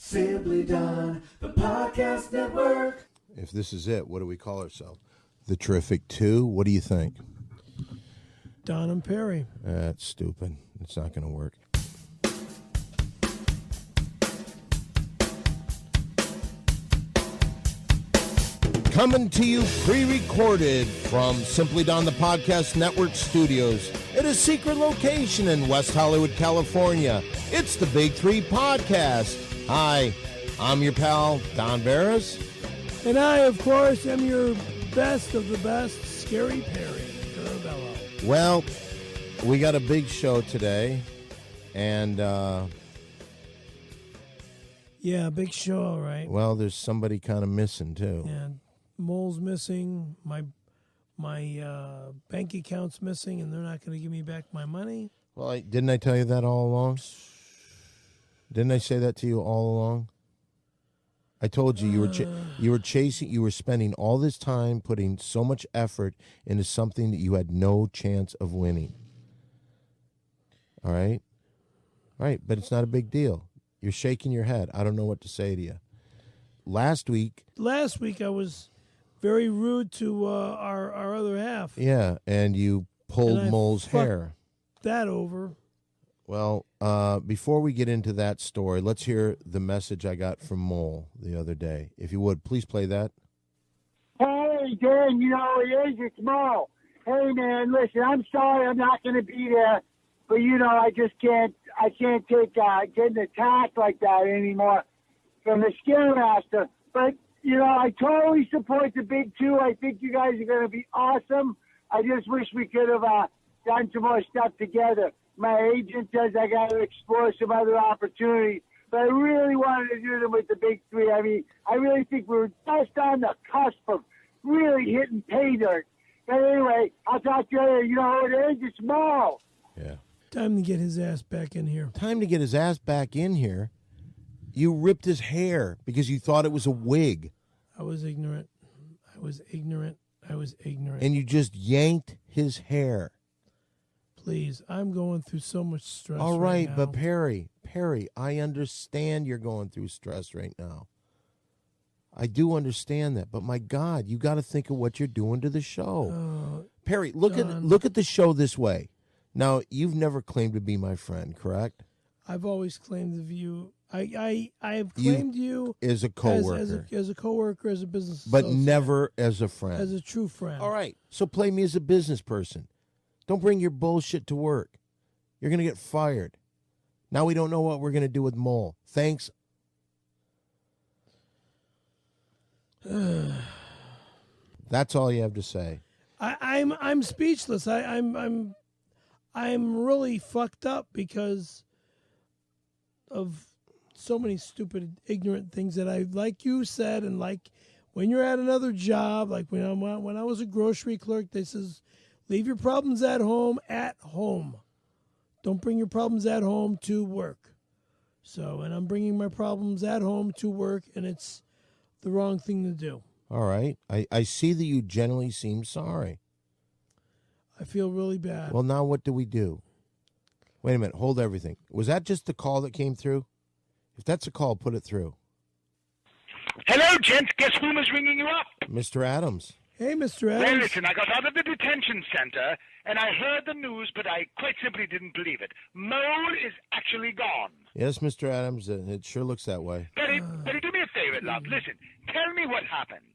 Simply Done, the podcast network. If this is it, what do we call ourselves? The Terrific Two? What do you think? Don and Perry. That's stupid. It's not going to work. Coming to you pre-recorded from Simply Done, the Podcast Network studios at a secret location in West Hollywood, California. It's the Big Three Podcast. Hi, I'm your pal, Don Barris. And I, of course, am your best of the best, Scary Perry Carabello. Well, we got a big show today, and yeah, big show, all right. well, there's somebody kind of missing too. Yeah, Mole's missing. My bank account's missing, and they're not going to give me back my money. Well, didn't I tell you that all along? Didn't I say that to you all along? I told you you were chasing, you were spending all this time putting so much effort into something that you had no chance of winning. All right? All right, but it's not a big deal. You're shaking your head. I don't know what to say to you. Last week I was very rude to our other half. Yeah, and you pulled Mole's hair. That over. Well, before we get into that story, let's hear the message I got from Mole the other day. If you would, please play that. Hey, Dan, you know it is. It's Mo. Hey, man, listen, I'm sorry I'm not going to be there, but, you know, I just can't take getting attacked like that anymore from the Scaremaster. But, you know, I totally support the Big Two. I think you guys are going to be awesome. I just wish we could have done some more stuff together. My agent says I got to explore some other opportunities, but I really wanted to do them with the Big Three. I mean, I really think we were just on the cusp of really hitting pay dirt. But anyway, I'll talk to you later. You know who it is? It's Mo. Yeah. Time to get his ass back in here. Time to get his ass back in here. You ripped his hair because you thought it was a wig. I was ignorant. And you just yanked his hair. Please, I'm going through so much stress. All right right, now. but Perry, I understand you're going through stress right now. I do understand that, but my God, you got to think of what you're doing to the show. Perry, look at the show this way. Now, you've never claimed to be my friend, correct? I've always claimed the view. I have claimed you as a coworker, as a coworker, as a business, but associate, never as a friend, as a true friend. All right, so play me as a business person. Don't bring your bullshit to work. You're going to get fired. Now we don't know what we're going to do with Mole. Thanks. That's all you have to say. I'm speechless. I'm really fucked up because of so many stupid, ignorant things that I, like you said, and like when you're at another job, like when I was a grocery clerk, they says, leave your problems at home. Don't bring your problems at home to work. So, and I'm bringing my problems at home to work, and it's the wrong thing to do. All right. I see that you generally seem sorry. I feel really bad. Well, now what do we do? Wait a minute. Hold everything. Was that just the call that came through? If that's a call, put it through. Hello, gents. Guess who was ringing you up? Mr. Adams. Hey, Mr. Adams. Well, listen, I got out of the detention center, and I heard the news, but I quite simply didn't believe it. Mole is actually gone. Yes, Mr. Adams, it sure looks that way. Betty, do me a favor, love. Listen, tell me what happened.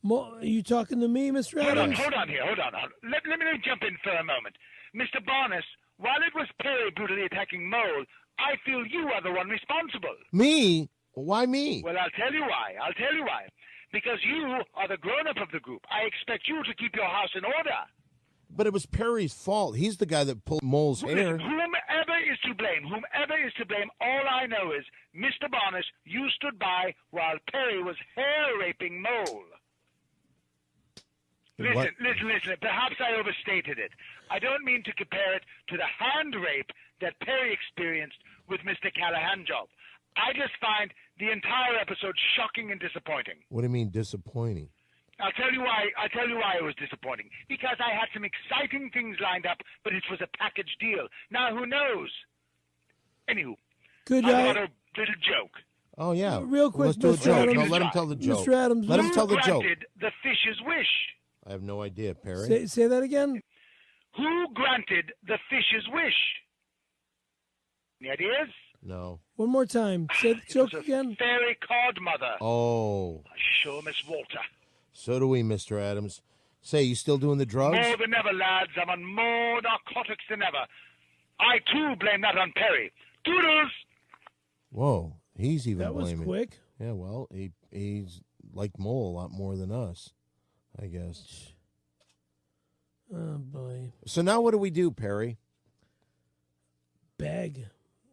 Are you talking to me, Mr. Adams? Hold on. Let me jump in for a moment. Mr. Barnes, while it was Perry brutally attacking Mole, I feel you are the one responsible. Me? Why me? Well, I'll tell you why. Because you are the grown-up of the group. I expect you to keep your house in order. But it was Perry's fault. He's the guy that pulled Mole's hair. Whomever is to blame, all I know is, Mr. Barnes, you stood by while Perry was hair-raping Mole. Listen, perhaps I overstated it. I don't mean to compare it to the hand rape that Perry experienced with Mr. Callahan job. I just find the entire episode shocking and disappointing. What do you mean disappointing? I'll tell you why it was disappointing. Because I had some exciting things lined up, but it was a package deal. Now who knows? Anywho, I got to little joke. Oh, yeah. Real quick, Let's do a Mr. joke. Adams. No, let him tell the joke. Mr. Adams, Let him tell the Who joke. granted the fish's wish? I have no idea, Perry. Say that again. Who granted the fish's wish? Any ideas? No. One more time. Say the It joke was a again. fairy godmother. Oh. Sure, Miss Walter. So do we, Mr. Adams. Say, you still doing the drugs? More than ever, lads. I'm on more narcotics than ever. I, too, blame that on Perry. Doodles! Whoa. He's even That was blaming. quick. Yeah, well, he's like Mole a lot more than us, I guess. Oh, boy. So now what do we do, Perry? Beg.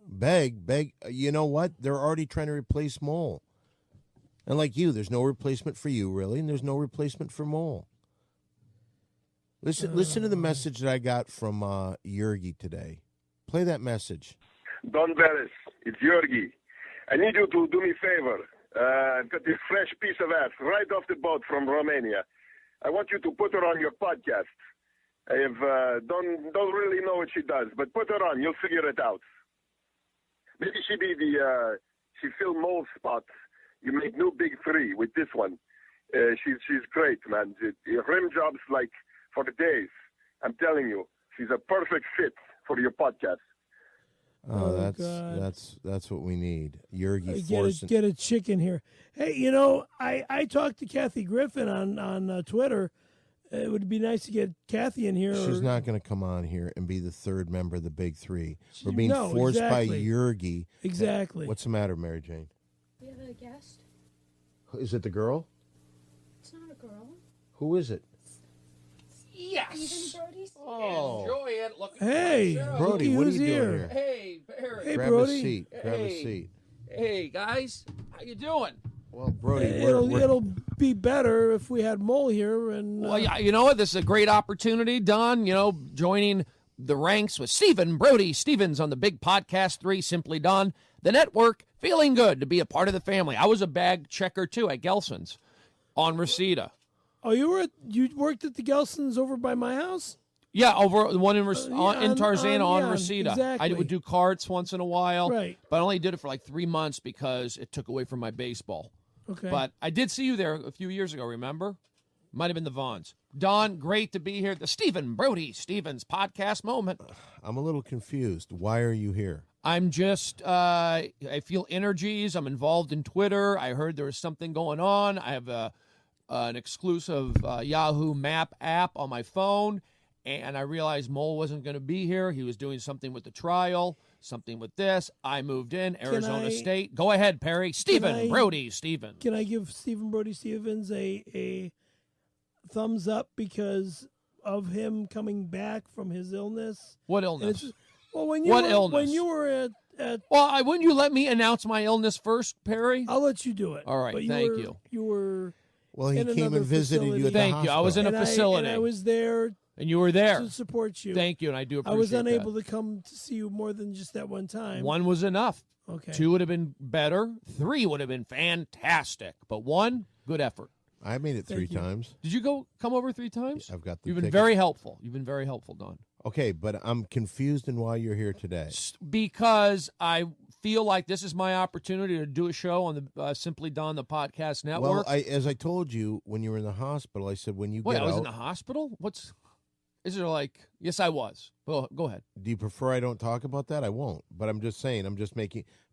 Beg. You know what? They're already trying to replace Mole. And like you, there's no replacement for you, really, and there's no replacement for Mole. Listen to the message that I got from Yurgi today. Play that message. Don Barris, it's Yurgi. I need you to do me a favor. I've got this fresh piece of ass right off the boat from Romania. I want you to put her on your podcast. I have don't really know what she does, but put her on. You'll figure it out. Maybe she fill Mole's spot. You make new big three with this one. She's great, man. Rim jobs like for the days. I'm telling you, she's a perfect fit for your podcast. Oh, God. that's what we need. Yurgi forcing. Get a chicken here. Hey, I talked to Kathy Griffin on Twitter. It would be nice to get Kathy in here. She's not going to come on here and be the third member of the big three. We're being No, forced exactly. by Yurgi. Exactly. What's the matter, Mary Jane? We have a guest. Is it the girl? It's not a girl. Who is it? Even Brody. Oh, Enjoy it. Look Hey, Brody, look what are who's you doing here. here? Hey, Barry. Hey, Grab Brody. a seat. Grab a Hey. seat. Hey, guys. How you doing? Well, Brody, It'll be better if we had Mole here. And Well, yeah, you know what? This is a great opportunity, Don. Joining the ranks with Brody Stevens on the big podcast 3, Simply Don. The network, feeling good to be a part of the family. I was a bag checker, too, at Gelson's on Reseda. Oh, you worked at the Gelsons over by my house? Yeah, over the one in in Tarzana on yeah, Reseda. exactly. I would do carts once in a while, Right. but I only did it for like 3 months because it took away from my baseball. Okay. But I did see you there a few years ago, remember? Might have been the Vaughns. Don, great to be here. The Brody Stevens podcast moment. I'm a little confused. Why are you here? I'm just, I feel energies. I'm involved in Twitter. I heard there was something going on. I have an exclusive Yahoo Map app on my phone, and I realized Mole wasn't going to be here. He was doing something with the trial, something with this. I moved in, Arizona State. Go ahead, Perry. Brody Stevens. Can I give Brody Stevens a thumbs up because of him coming back from his illness? What illness? Well, when illness? you were at Well, wouldn't you let me announce my illness first, Perry? I'll let you do it. All right, but thank you. You were Well, he in came another and visited you at the facility. Thank you. I was in a and facility. I was there And you were there. to support you. Thank you, and I do appreciate I was unable that. to come to see you more than just that one time. One was enough. Okay. 2 would have been better. 3 would have been fantastic. But 1, good effort. I made it 3 Thank you. times. Did you come over 3 times? I've got the You've been tickets. very helpful. You've been very helpful, Don. Okay, but I'm confused in why you're here today. Because I feel like this is my opportunity to do a show on the Simply Don, the podcast network. Well, as I told you when you were in the hospital, I said when you Wait, get I was out, in the hospital? Is there like, yes, I was. Well, go ahead. do you prefer I don't talk about that? I won't. But I'm just saying,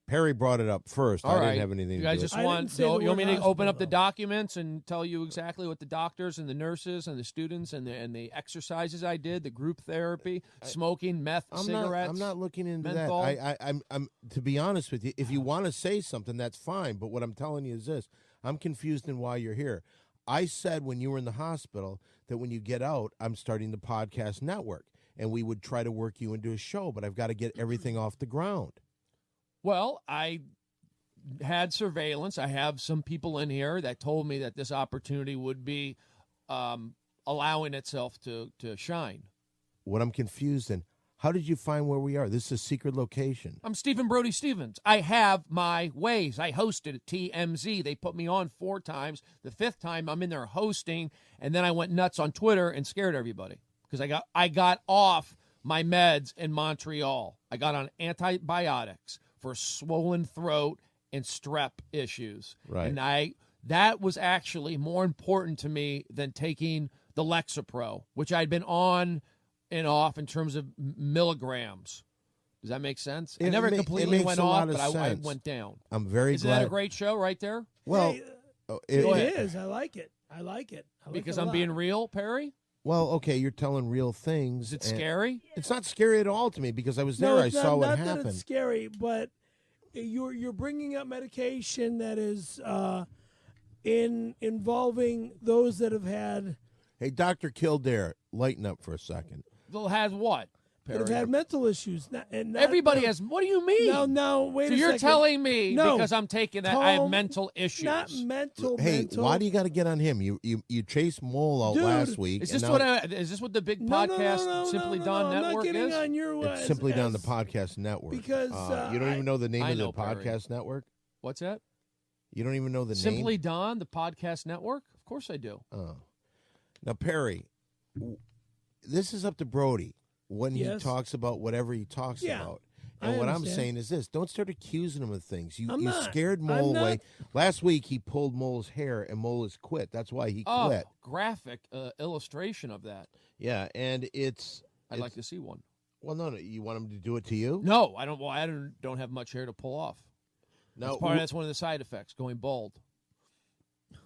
Perry brought it up first. All I right. didn't have anything You to guys do with just it. I want, didn't say you the want me to word open up the hospital, though. documents and tell you exactly what the doctors and the nurses and the students and the exercises I did, the group therapy, smoking, meth, cigarettes. I'm not looking into menthol. that. I'm to be honest with you, if you want to say something, that's fine. But what I'm telling you is this: I'm confused in why you're here. I said when you were in the hospital that when you get out, I'm starting the podcast network, and we would try to work you into a show. But I've got to get everything off the ground. Well, I had surveillance. I have some people in here that told me that this opportunity would be allowing itself to shine. What I'm confused in, how did you find where we are? This is a secret location. I'm Brody Stevens. I have my ways. I hosted at TMZ. They put me on 4 times. The 5th time I'm in there hosting, and then I went nuts on Twitter and scared everybody because I got off my meds in Montreal. I got on antibiotics for swollen throat and strep issues. Right. And that was actually more important to me than taking the Lexapro, which I'd been on and off in terms of milligrams. Does that make sense? I never completely went off, but I went down. I'm very Isn't glad. that a great show right there? Well, Hey, it it is. I like it. I like it. I like Because it a I'm lot. being real, Perry? Well, okay, you're telling real things. Is it and scary? It's not scary at all to me because I was there. No, I it's saw not, what not that happened. it's scary, but you're bringing up medication that is involving those that have had Hey, Dr. Kildare, lighten up for a second. They'll have what, that have Perry? had mental issues. Not Everybody has. What do you mean? No, wait So a you're second. telling me No. because I'm taking that I have Tom, mental issues. Not mental. Hey, mental. why do you got to get on him? You chased Mole out Dude, last week. Is and this now is this what the big No, podcast no, Simply no, Done I'm not Network getting is? on your it's Simply Done, the podcast network. because, you don't even know the name I of the know, Perry. podcast network? What's that? You don't even know the Simply name? Done, the podcast network? Of course I do. Oh. Now, Perry, this is up to Brody when he Yes. talks about whatever he talks Yeah, about. I And what I'm understand. saying is this: don't start accusing him of things. You I'm not. scared I'm Mole not. away. Last week he pulled Mole's hair, and Mole has quit. That's why he Oh, quit. graphic illustration of that. Yeah, and I'd like to see one. Well, no, you want him to do it to you? No, I don't. Well, I don't have much hair to pull off. No, That's one of the side effects, going bald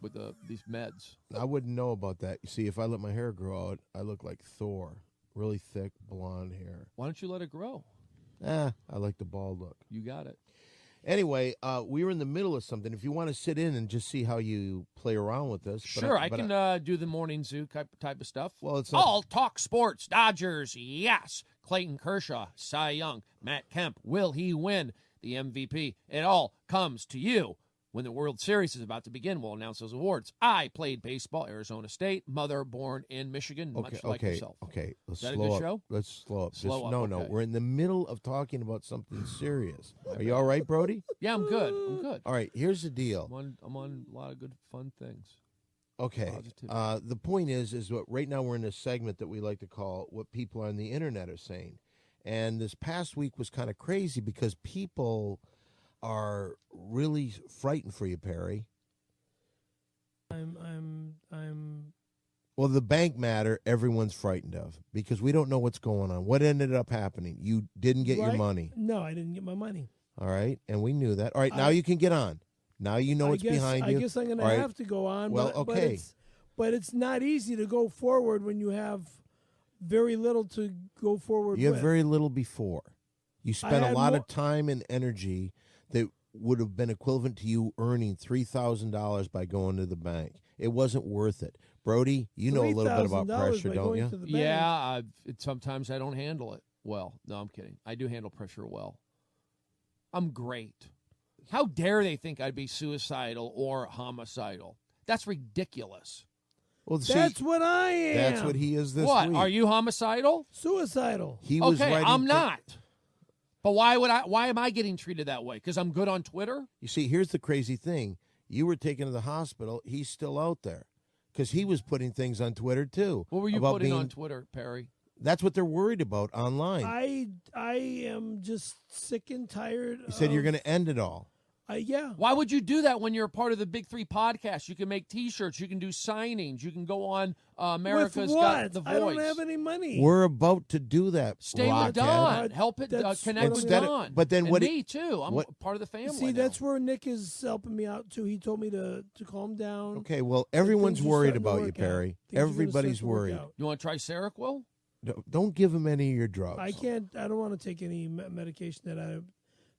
with these meds. I wouldn't know about that. You see, if I let my hair grow out, I look like Thor. Really thick blonde hair. Why don't you let it grow? I like the bald look. You got it. Anyway, we were in the middle of something. If you want to sit in and just see how you play around with this. Sure, I can do the morning zoo type of stuff. Well, it's not. All talk sports. Dodgers, yes. Clayton Kershaw, Cy Young, Matt Kemp. Will he win the MVP? It all comes to you. When the World Series is about to begin, we'll announce those awards. I played baseball, Arizona State, mother born in Michigan, much like yourself. Okay, let's Is that a slow good up. show? Let's slow up. Slow up, No, okay. we're in the middle of talking about something serious. Are you all right, Brody? Yeah, I'm good. I'm good. All right, here's the deal. I'm on a lot of good, fun things. Okay. Positivity. The point is what right now we're in a segment that we like to call what people on the internet are saying. And this past week was kind of crazy because people are really frightened for you, Perry. I'm Well, the bank matter, everyone's frightened of because we don't know what's going on. What ended up happening? You didn't get your right? money. No, I didn't get my money. All right. And we knew that. All right. Now you can get on. Now you know what's behind you. I guess I'm going All to right. have to go on. Well, but okay. But it's not easy to go forward when you have very little to go forward You with. had very little before. You spent a had lot more- of time and energy that would have been equivalent to you earning $3,000 by going to the bank. It wasn't worth it. Brody, you know a little bit about $3,000 pressure, by don't going you? to the bank. Yeah, sometimes I don't handle it well. No, I'm kidding. I do handle pressure well. I'm great. How dare they think I'd be suicidal or homicidal? That's ridiculous. Well, see, That's what I am. that's what he is this What? week. Are you homicidal? Suicidal. He was Okay, writing I'm thi- not. But why am I getting treated that way? Because I'm good on Twitter? You see, here's the crazy thing. You were taken to the hospital. He's still out there because he was putting things on Twitter, too. What were you about putting on being- Twitter, Perry? That's what they're worried about online. I am just sick and tired. You said you're going to end it all. Yeah. Why would you do that when you're a part of the Big Three podcast? You can make T-shirts. You can do signings. You can go on America's With Got what? the Voice. I don't have any money. We're about to do that. Stay with Rockhead. Don. Help it That's connect what with Instead of- Don. but then and what me too. I'm what- part of the family. See, now. that's where Nick is helping me out too. He told me to calm down. Okay, well, everyone's things are worried starting to about you, work out. Perry. Things are gonna Everybody's start to work worried. out. You want to try Seroquel? Don't give him any of your drugs. I can't. I don't want to take any medication that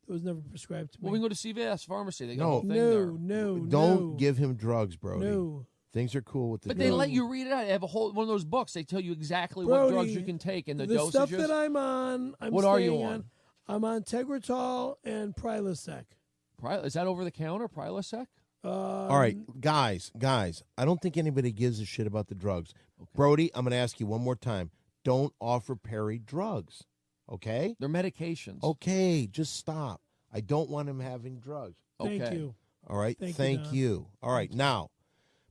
was never prescribed to me. Well, we can go to CVS pharmacy. They got No. a whole thing there. no. Don't give him drugs, Brody. No. Things are cool with the But drugs. they let you read it out. They have a whole one of those books. They tell you exactly Brody, what drugs you can take and the dosages. stuff that I'm on. What are you staying on? I'm on Tegretol and Prilosec. Is that over the counter, Prilosec? All right, guys, I don't think anybody gives a shit about the drugs. Brody, I'm going to ask you one more time. Don't offer Perry drugs, okay? They're medications. Okay, just stop. I don't want him having drugs. Okay. Thank you. All right, Thank you, Don. you. All right, now,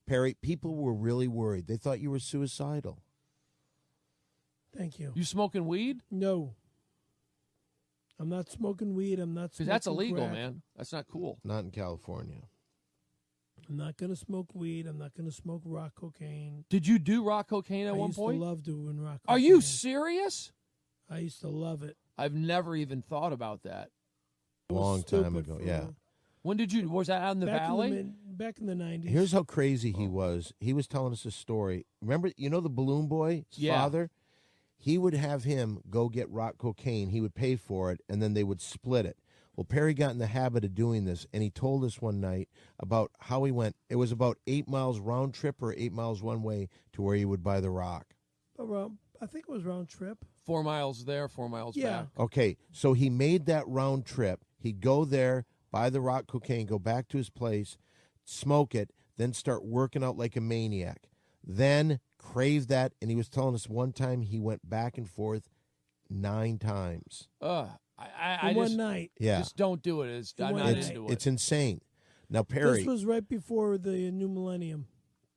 Perry, people were really worried. They thought you were suicidal. Thank you. You smoking weed? No. I'm not smoking weed. I'm not Because smoking that's illegal, crack. man. That's not cool. Not in California. I'm not going to smoke weed. I'm not going to smoke rock cocaine. Did you do rock cocaine at one point? I used to love doing rock Are cocaine. you serious? I used to love it. I've never even thought about that. It was Long time stupid ago, for- yeah. When did you? Was that out in the back valley? back in the 90s. Here's how crazy he was. He was telling us a story. Remember, you know the balloon boy, his Yeah. father? He would have him go get rock cocaine. He would pay for it, and then they would split it. Well, Perry got in the habit of doing this, and he told us one night about how he went. It was about 8 miles round trip or 8 miles one way to where he would buy the rock. Around, I think it was round trip. 4 miles there, 4 miles Yeah. back. Okay, so he made that round trip. He'd go there, buy the rock cocaine, go back to his place, smoke it, then start working out like a maniac. Then crave that, and he was telling us one time he went back and forth 9 times. I In one just, night. Yeah. just don't do it. I'm one not night. into it. It's insane. Now, Perry, This was right before the new millennium.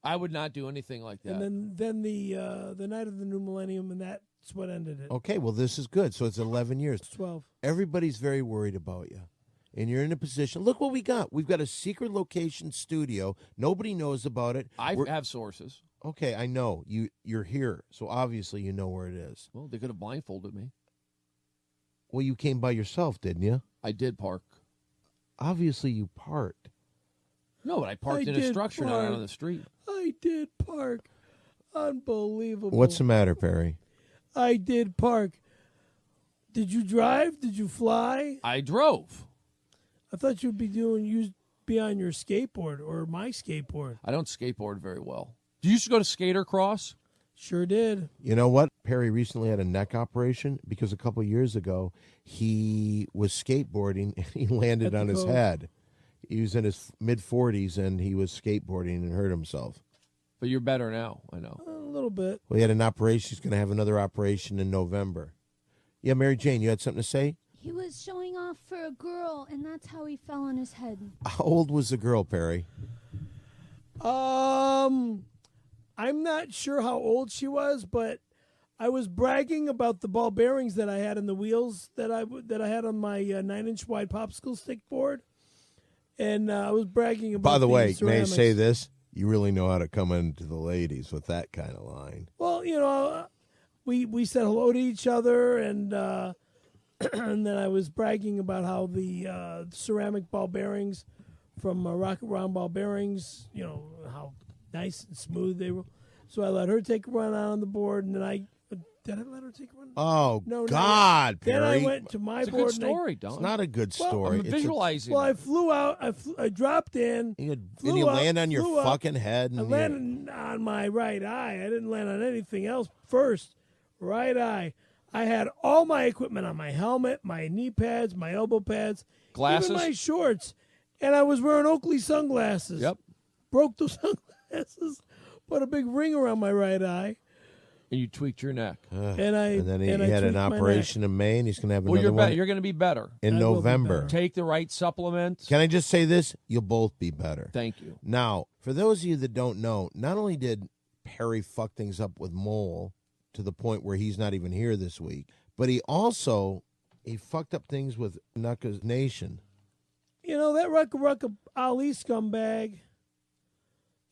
I would not do anything like that. And then the night of the new millennium, and that's what ended it. okay, well, this is good. So it's 11 years. 12. Everybody's very worried about you. And you're in a position. Look what we got. We've got a secret location studio. Nobody knows about it. I We're- have sources. Okay, I know. You're here. So obviously you know where it is. Well, they could have blindfolded me. Well, you came by yourself, didn't you? I did park. Obviously you parked. No, but I parked I in a did structure, not park. out on the street. I did park. Unbelievable. What's the matter, Perry? I did park. Did you drive? Did you fly? I drove. I thought you'd be on your skateboard or my skateboard. I don't skateboard very well. You used to go to Skater Cross? Sure did. You know what? Perry recently had a neck operation because a couple years ago he was skateboarding and he landed At the on his Cove. head. He was in his mid-40s and he was skateboarding and hurt himself. But you're better now, I know. A little bit. Well, he had an operation. He's going to have another operation in November. Yeah, Mary Jane, you had something to say? He was showing off for a girl, and that's how he fell on his head. How old was the girl, Perry? I'm not sure how old she was, but I was bragging about the ball bearings that I had in the wheels that I had on my 9-inch wide popsicle stick board, and I was bragging about. By the way, may I ceramics. say this? You really know how to come into the ladies with that kind of line. Well, we said hello to each other, and and then I was bragging about how the ceramic ball bearings from Rocket Round Ball Bearings, how nice and smooth they were. So I let her take a run out on the board, and then did I let her take a run? Oh, No, God, Then Perry. I went to my It's a board. good story, Don. It's not a good Well, story. I'm It's a- visualizing Well, I it. flew out. I dropped in. and flew you up, land on your flew up. fucking head. I And landed on my right eye. I didn't land on anything else first. Right eye. I had all my equipment on, my helmet, my knee pads, my elbow pads, Glasses? even my shorts. And I was wearing Oakley sunglasses. Yep. Broke those sunglasses, put a big ring around my right eye. And you tweaked your neck. And I and then he and I had an tweaked my neck. operation in May, and he's going to have Well, another one you're going to be better. in I will be November. better. Take the right supplements. Can I just say this? You'll both be better. Thank you. Now, for those of you that don't know, not only did Perry fuck things up with Mole to the point where he's not even here this week, but he fucked up things with Knuckles Nation. That Rucka Ali scumbag,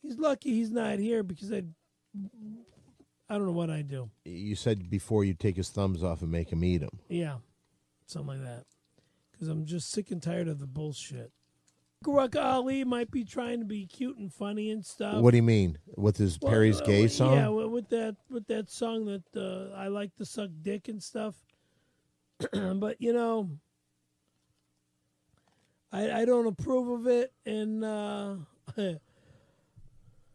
he's lucky he's not here because I don't know what I'd do. You said before you'd take his thumbs off and make him eat them. Yeah, something like that. Because I'm just sick and tired of the bullshit. Rucka Ali might be trying to be cute and funny and stuff. What do you mean? With his Perry's Gay song? Yeah, with that song that I like to suck dick and stuff. But I don't approve of it, and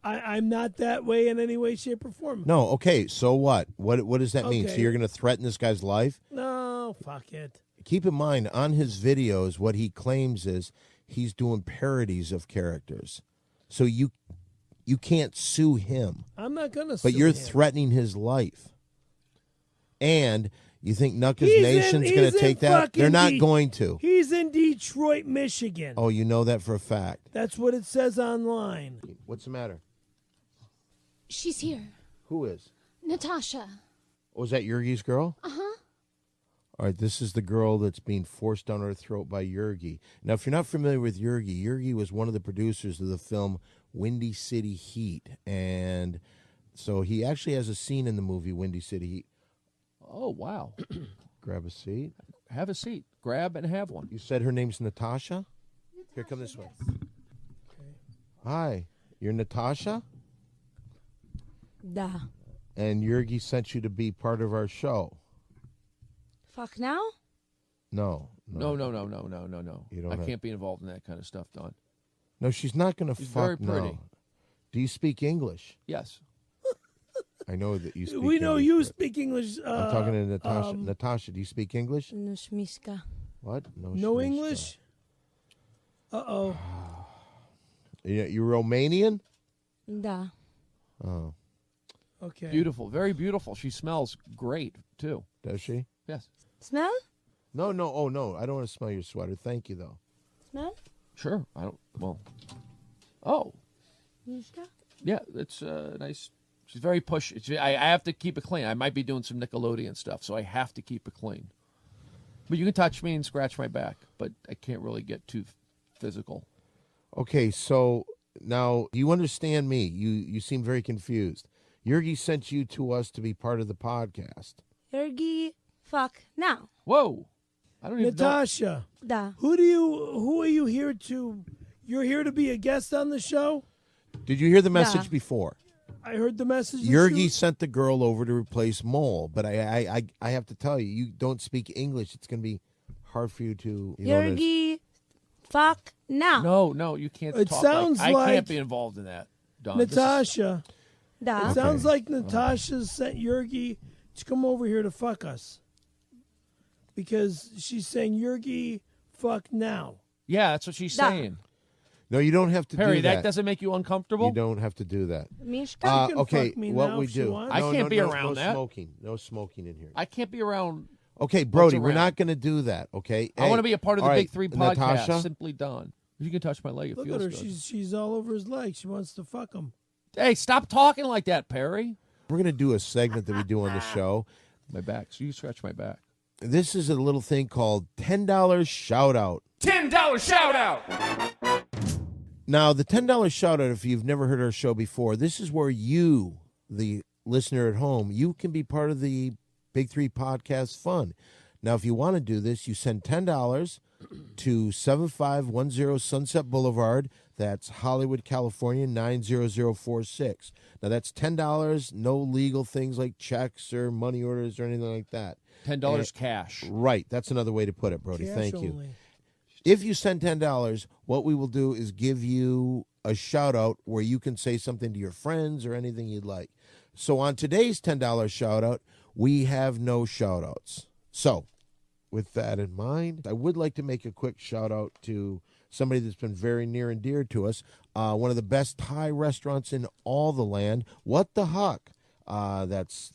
I'm not that way in any way, shape, or form. No, okay, so what? What does that mean? So Okay. you're going to threaten this guy's life? No, fuck it. Keep in mind, on his videos, what he claims is he's doing parodies of characters. So you can't sue him, I'm not gonna. but sue you're him. threatening his life. And you think Knuckles He's Nation's in- going he's to in take that? fucking They're not De- going to. He's in Detroit, Michigan. Oh, you know that for a fact. That's what it says online. What's the matter? She's here. Who is? Natasha. Was that Yurgi's girl? Uh-huh. All right, this is the girl that's being forced down her throat by Yurgi. Now, if you're not familiar with Yurgi, Yurgi was one of the producers of the film Windy City Heat. And so he actually has a scene in the movie Windy City Heat. Oh, wow. Grab a seat. Have a seat. Grab and have one. You said her name's Natasha? Here, come this way. Hi, you're Natasha? Da. And Yurgi sent you to be part of our show. Fuck now? No. No. You don't I have- can't be involved in that kind of stuff, Don. No, she's not going to She's fuck. very pretty. No. Do you speak English? Yes. I know that you speak We know English, you but speak English. I'm talking to Natasha. Natasha, do you speak English? Nushmiska. What? No shmishka. English? Uh-oh. You're Romanian? Da. Oh, Okay. Beautiful. Very beautiful. She smells great, too. does she? Yes. Smell? No. Oh, no. I don't want to smell your sweater. Thank you, though. Smell? Sure. I don't. Well. Oh. Nushka? Yeah. It's nice. She's very pushy. I have to keep it clean. I might be doing some Nickelodeon stuff, so I have to keep it clean. But you can touch me and scratch my back, but I can't really get too physical. Okay, so now you understand me. You seem very confused. Yurgi sent you to us to be part of the podcast. Yurgi. Fuck now. Whoa. I don't even know. Natasha, Da. who are you here to? You're here to be a guest on the show? Did you hear the message Yeah. before? I heard the message. that Yurgi you- sent the girl over to replace Mole, but I have to tell you, you don't speak English. It's going to be hard for you to. Yurgi. Fuck now. No, you can't It talk sounds I like- can't be involved in that, Don. This is- Natasha. Da. It sounds like Natasha sent Yurgi to come over here to fuck us. Because she's saying, Yurgi, fuck now. Yeah, that's what she's Da. saying. No, you don't have to Perry, do that that. doesn't make you uncomfortable? You don't have to do that. Mishka? can Okay, fuck me what now we if she do? wants. I can't be around no that. smoking. No smoking in here. I can't be around. Okay, Brody, we're around? not going to do that. Okay, I want to be a part of the all Big right, Three podcast. Natasha? Simply Don. You can touch my leg. It Look feels at her. good. She's all over his legs. She wants to fuck him. Hey, stop talking like that, Perry. We're going to do a segment that we do on the show. My back. So you scratch my back. This is a little thing called $10 shout out. $10 shout out. Now, the $10 shout out, if you've never heard our show before, this is where you, the listener at home, you can be part of the Big Three Podcast fun. Now, if you want to do this, you send $10 to 7510 Sunset Boulevard. That's Hollywood, California, 90046. Now, that's $10, no legal things like checks or money orders or anything like that. $10 cash. Right. That's another way to put it, Brody. Cash Thank you. only. If you send $10, what we will do is give you a shout out where you can say something to your friends or anything you'd like. So on today's $10 shout out, we have no shout outs. So with that in mind, I would like to make a quick shout out to somebody that's been very near and dear to us. One of the best Thai restaurants in all the land. What the Huck? That's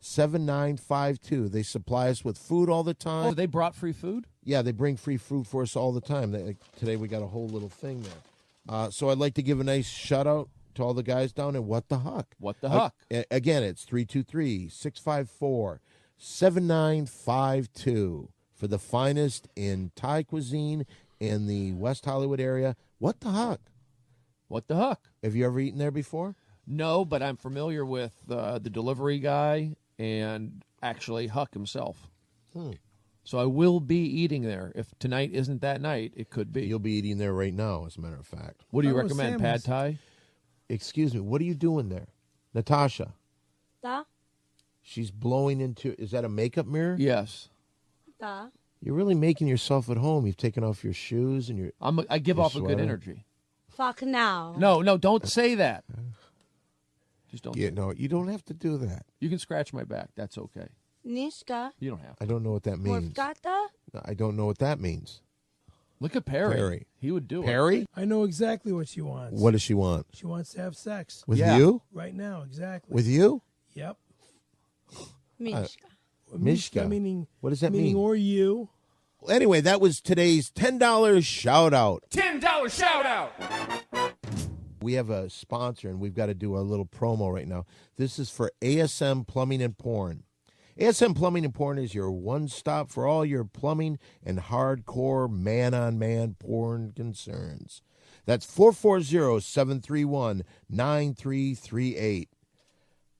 323-654-7952. They supply us with food all the time. Oh, they brought free food? Yeah, they bring free food for us all the time. Today we got a whole little thing there. So I'd like to give a nice shout out to all the guys down in What the Huck. What the Huck? Again, it's 323-654-7952 for the finest in Thai cuisine in the West Hollywood area. What the Huck? What the Huck? Have you ever eaten there before? No, but I'm familiar with the delivery guy and actually Huck himself. So I will be eating there. If tonight isn't that night, it could be. You'll be eating there right now, as a matter of fact. What do you Oh, recommend? Samuel's. Pad Thai? Excuse me, what are you doing there? Natasha, Da. she's blowing into, is that a makeup mirror? Yes. Da. You're really making yourself at home. You've taken off your shoes and your... I give Your off a good sweater. energy. Fuck now. No, don't say that. Just don't. Yeah, no, you don't have to do that. You can scratch my back. That's okay. Nishka. You don't have to. I don't know what that means. Morfgata. I don't know what that means. Look at Perry. Perry. He would do it. Perry? I know exactly what she wants. What does she want? She wants to have sex. With Yeah. you? Right now, exactly. With you? Yep. Mishka. Mishka. Meaning, What does that meaning mean? or you. Anyway, that was today's $10 shout out. $10 shout out. We have a sponsor, and we've got to do a little promo right now. This is for ASM Plumbing and Porn. ASM Plumbing and Porn is your one-stop for all your plumbing and hardcore man-on-man porn concerns. That's 440-731-9338.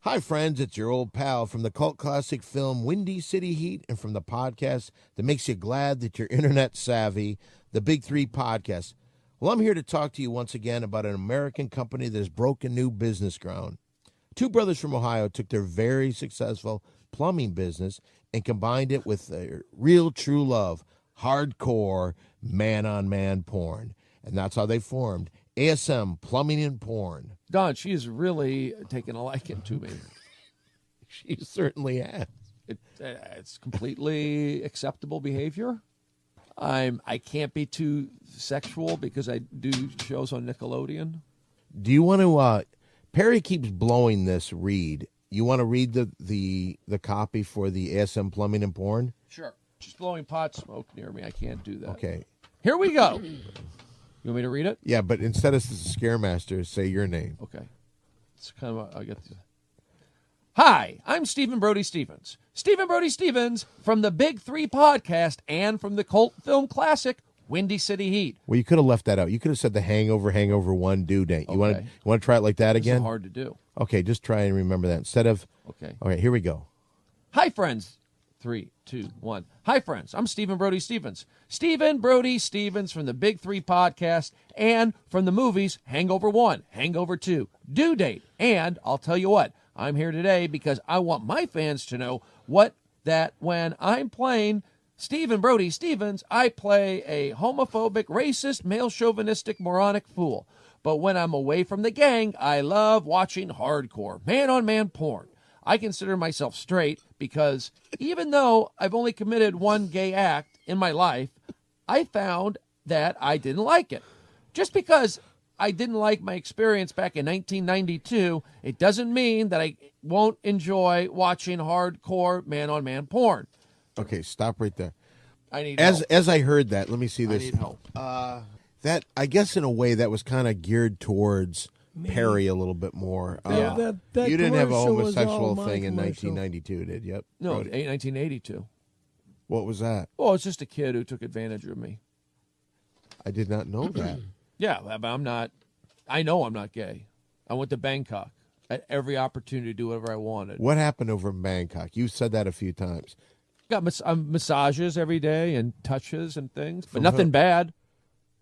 Hi, friends. It's your old pal from the cult classic film Windy City Heat and from the podcast that makes you glad that you're internet savvy, the Big Three Podcast. Well, I'm here to talk to you once again about an American company that has broken new business ground. Two brothers from Ohio took their very successful plumbing business and combined it with their real true love, hardcore man-on-man porn. And that's how they formed ASM Plumbing and Porn. Don, she's really taken a liking to me. She certainly has. It's completely acceptable behavior. I can't be too sexual because I do shows on Nickelodeon. Do you want to... Perry keeps blowing this read. You want to read the copy for the ASM Plumbing and Porn? Sure. She's blowing pot smoke near me. I can't do that. Okay. Here we go. You want me to read it? Yeah, but instead of Scaremaster, say your name. Okay. It's kind of I get. Hi, I'm Stephen Brody Stevens. Stephen Brody Stevens from the Big Three Podcast and from the cult film classic Windy City Heat. Well, you could have left that out. You could have said the Hangover 1 due date. You Okay. want to try it like that again? It's hard to do. Okay, just try and remember that instead of. Okay. All right, here we go. Hi, friends. 3, 2, 1. Hi, friends. I'm Stephen Brody Stevens. Stephen Brody Stevens from the Big Three Podcast and from the movies Hangover 1, Hangover 2, Due Date. And I'll tell you what, I'm here today because I want my fans to know that when I'm playing Stephen Brody Stevens, I play a homophobic, racist, male chauvinistic, moronic fool. But when I'm away from the gang, I love watching hardcore, man-on-man porn. I consider myself straight because even though I've only committed one gay act in my life, I found that I didn't like it. Just because I didn't like my experience back in 1992, it doesn't mean that I won't enjoy watching hardcore man-on-man porn. Okay, stop right there. I need help. As I heard that, let me see this. I need help. That I guess in a way that was kind of geared towards Perry a little bit more. That you didn't have a commercial was all homosexual my thing in commercial. 1992, did you? Yep. No, Brody. 1982. What was that? Oh, it's just a kid who took advantage of me. I did not know that. Yeah, but I'm not. I know I'm not gay. I went to Bangkok. I had every opportunity to do whatever I wanted. What happened over in Bangkok? You said that a few times. Got massages every day and touches and things, but From nothing who? body.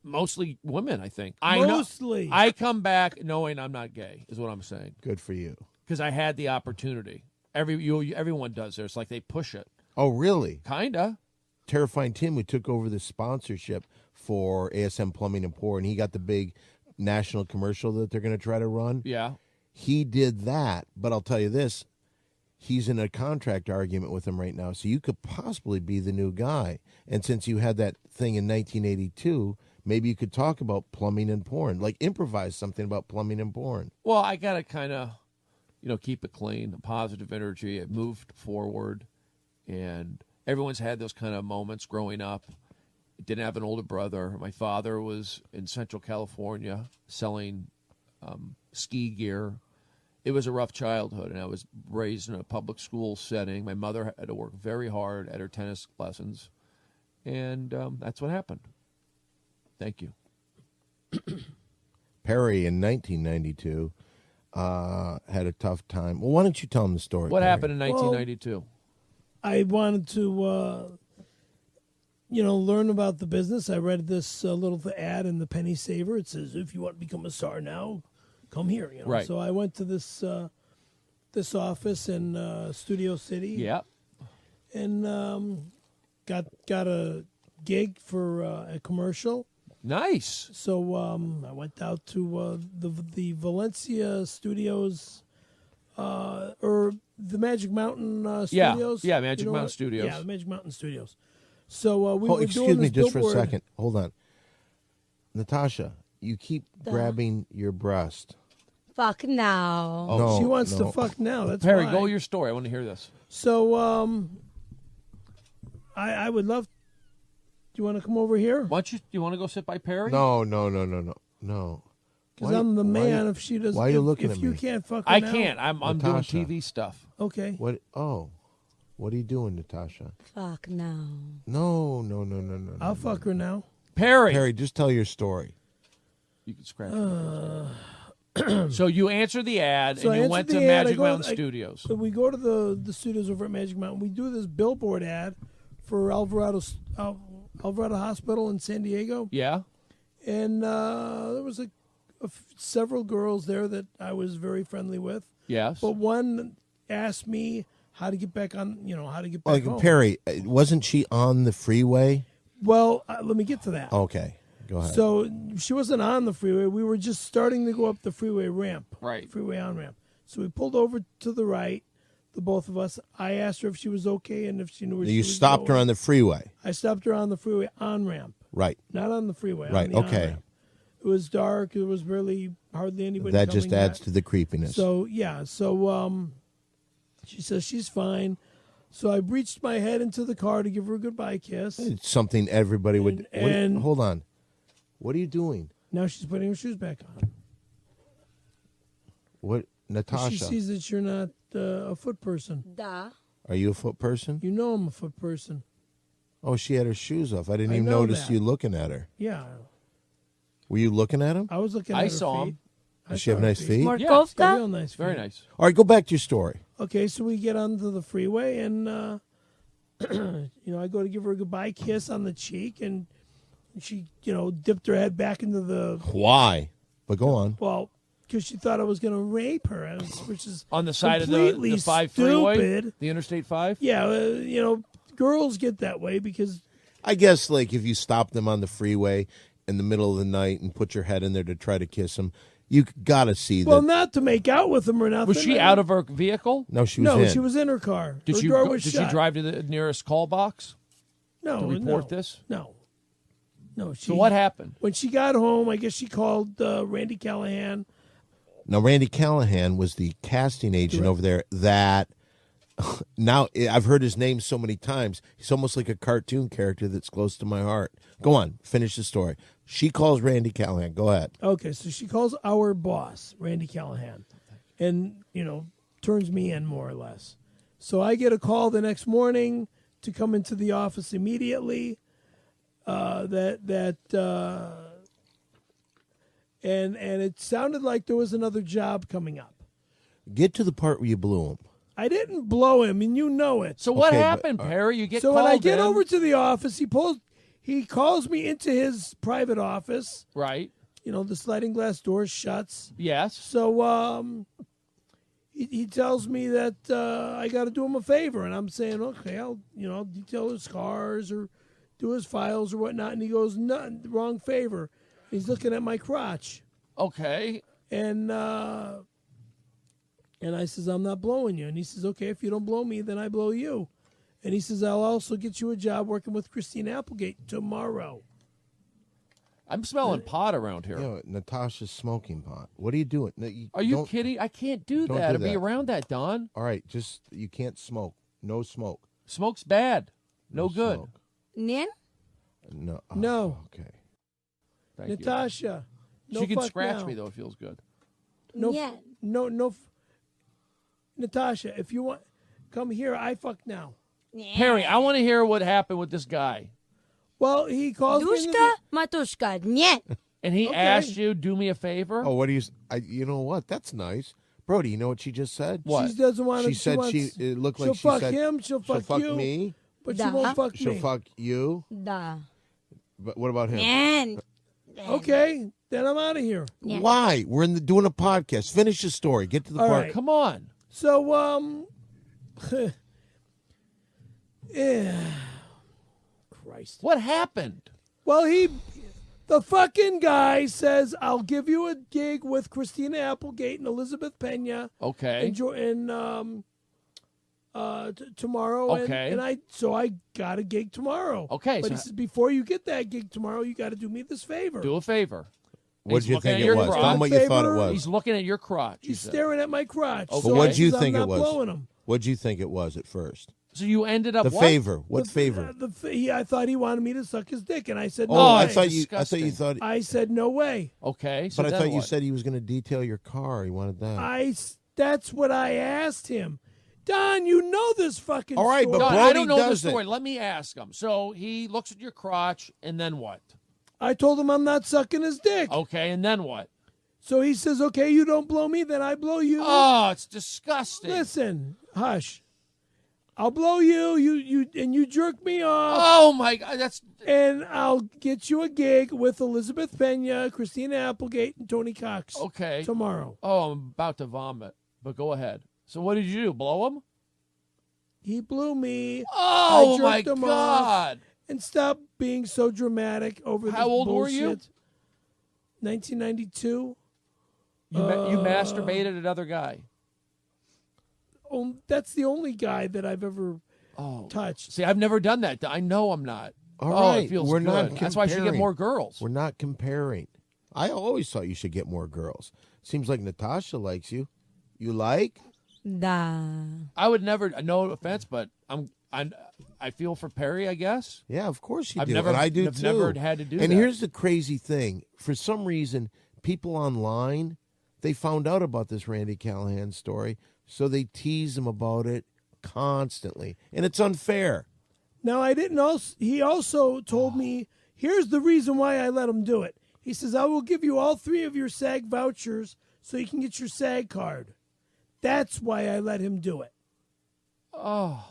Mostly women, I think. Mostly. I come back knowing I'm not gay, is what I'm saying. Good for you. Because I had the opportunity. Everyone does this. Like they push it. Oh, really? Kinda. Terrifying Tim, who took over the sponsorship for ASM Plumbing and Porn, he got the big national commercial that they're going to try to run. Yeah. He did that, but I'll tell you this. He's in a contract argument with him right now, so you could possibly be the new guy. And since you had that thing in 1982, maybe you could talk about plumbing and porn, like improvise something about plumbing and porn. Well, I got to kind of, keep it clean, positive energy. It moved forward, and everyone's had those kind of moments growing up. Didn't have an older brother. My father was in Central California selling ski gear. It was a rough childhood, and I was raised in a public school setting. My mother had to work very hard at her tennis lessons, and that's what happened. Thank you. Perry in 1992 had a tough time. Well, why don't you tell him the story? What Perry? happened in 1992? I wanted to, learn about the business. I read this little ad in the Penny Saver. It says, if you want to become a star now, come here. Right. So I went to this office in Studio City. Yeah. And got a gig for a commercial. Nice. So I went out to the Valencia Studios, or the Magic Mountain Studios. Yeah, Magic Mountain what? Studios. Yeah, the Magic Mountain Studios. So we were excuse doing me this just for a billboard. second. Hold on. Natasha, you keep grabbing your breast. Fuck now. Oh, no, She wants no. to fuck now. That's Perry, why. go your story. I want to hear this. So I would love. Do you want to come over here? Why don't you want to go sit by Perry? No. Because Why- I'm the why- man. If she doesn't, why are you looking if at you me? can't fuck her I now- can't. I'm doing Natasha. TV stuff. Okay. What? Oh, What are you doing, Natasha? Fuck no. No. I'll fuck her now. Perry, just tell your story. You can scratch it. So you answered the ad, So I and you answered went the to ad. Magic I go- Mountain I- Studios. So we go to the studios over at Magic Mountain. We do this billboard ad for Alvarado Hospital in San Diego. Yeah? And there was several girls there that I was very friendly with. Yes. But one asked me how to get back on, how to get back home. Perry, wasn't she on the freeway? Well, let me get to that. Okay, go ahead. So she wasn't on the freeway. We were just starting to go up the freeway ramp. Right. Freeway on ramp. So we pulled over to the right, the both of us. I asked her if she was okay and if she knew where she You was stopped her going. on the freeway. I stopped her on the freeway on ramp. Right. Not on the freeway. Right, On the okay. on-ramp. It was dark. There was hardly anybody That just coming adds back. to the creepiness. So, yeah. So she says she's fine. So I reached my head into the car to give her a goodbye kiss. It's something everybody would. And- hold on. What are you doing? Now she's putting her shoes back on. What, Natasha? She sees that you're not a foot person. Da. Are you a foot person? You know I'm a foot person. Oh, she had her shoes off. I didn't I even know notice that. you looking at her. Yeah. Were you looking at him? I was looking at I her saw feet. him. Does she have nice feet? Yeah. She's got real nice feet. Very nice. All right, go back to your story. Okay, so we get onto the freeway, and I go to give her a goodbye kiss on the cheek, and she, dipped her head back into the Why? But go on. because she thought I was going to rape her, which is On the side of the completely 5 freeway? stupid. The Interstate 5? Yeah, girls get that way because I guess, like, if you stop them on the freeway in the middle of the night and put your head in there to try to kiss them, you got to see that. well, not to make out with them or nothing. Was she out of her vehicle? No, she was No, in. she was in her car. Did her she door was did shut. she drive to the nearest call box No, to report no, this? No. She, So what happened? When she got home, I guess she called Randy Callahan. Now, Randy Callahan was the casting agent Correct. over there that now I've heard his name so many times. He's almost like a cartoon character that's close to my heart. Go on, finish the story. She calls Randy Callahan. Go ahead. Okay, so she calls our boss, Randy Callahan, and, turns me in more or less. So I get a call the next morning to come into the office immediately. And it sounded like there was another job coming up. Get to the part where you blew him. I didn't blow him, and you know it. So what Okay, but- happened, Perry? You get So called when I get in. over to the office, he calls me into his private office. Right. The sliding glass door shuts. Yes. So he tells me that I got to do him a favor, and I'm saying, okay, I'll detail his cars or do his files or whatnot. And he goes, no, wrong favor. He's looking at my crotch, Okay. and I says, I'm not blowing you. And he says, okay, if you don't blow me, then I blow you. And he says, I'll also get you a job working with Christine Applegate tomorrow. I'm smelling pot around here. Natasha's smoking pot. What are you doing? No, Are you don't- kidding? I can't do don't that. do I'll be that. around that, Don. All right, you can't smoke. No smoke. Smoke's bad. No good. smoke. Nien? No. Oh, No. Okay. Thank you. Natasha. No She can fuck scratch now. me, though. It feels good. No, Nien. no. Natasha, if you want, come here. I fuck now. Perry, I want to hear what happened with this guy. Well, he calls me. in the- Dushka, matushka, nien. And he Okay. asked you, do me a favor? Oh, what do you? You know what? That's nice, Brody. You know what she just said? What? She doesn't want to. She said wants, it looked she'll like she fuck said him. She'll fuck you. me. But she Da. won't fuck She'll me. fuck you. Da. But what about him? Nien. Okay, then I'm out of here. Nien. Why? We're doing a podcast. Finish the story. Get to the All part. right. Come on. So yeah. Christ. What happened? Well, the fucking guy says, I'll give you a gig with Christina Applegate and Elizabeth Pena. Okay. Tomorrow. Okay. And I got a gig tomorrow. Okay, But so- he says, before you get that gig tomorrow, you got to do me this favor. Do a favor. What He's did you looking think at it your was? crotch. Tell him what you thought it Favor. was. He's looking at your crotch. you He's said. staring at my crotch. Okay. So But what'd he you says, think I'm it not was? blowing him. What'd you think it was at first? So you ended up The what? favor. What favor? I thought he wanted me to suck his dick, and I said, no Oh, way. I thought you disgusting. thought. I said, no way. Okay. So But I then thought you what? said he was going to detail your car. He wanted that. That's what I asked him. Don, you know this fucking All right, story. but Don, Brody I don't know the doesn't. story. Let me ask him. So he looks at your crotch, and then what? I told him I'm not sucking his dick. Okay, and then what? So he says, okay, you don't blow me, then I blow you. Oh, it's disgusting. Listen, hush. I'll blow you, and you jerk me off. Oh, my God. That's And I'll get you a gig with Elizabeth Pena, Christina Applegate, and Tony Cox. okay. Tomorrow. Oh, I'm about to vomit, but go ahead. So what did you do? Blow him? He blew me. Oh, I my jerked him off. God. And stop being so dramatic over this How old were bullshit. you? 1992. You masturbated another guy. Oh, that's the only guy that I've ever touched. See, I've never done that. I know I'm not. All oh, right, it feels we're good. not That's why I should get comparing. more girls. We're not comparing. I always thought you should get more girls. Seems like Natasha likes you. You like? Da. I would never. No offense, but I feel for Perry, I guess. Yeah, of course you I've do. never- and I do I've too. never had to do And that. here's the crazy thing. For some reason, people online, they found out about this Randy Callahan story, so they tease him about it constantly. And it's unfair. Now, I didn't also, he also told me, here's the reason why I let him do it. He says, I will give you all 3 of your SAG vouchers so you can get your SAG card. That's why I let him do it. Oh.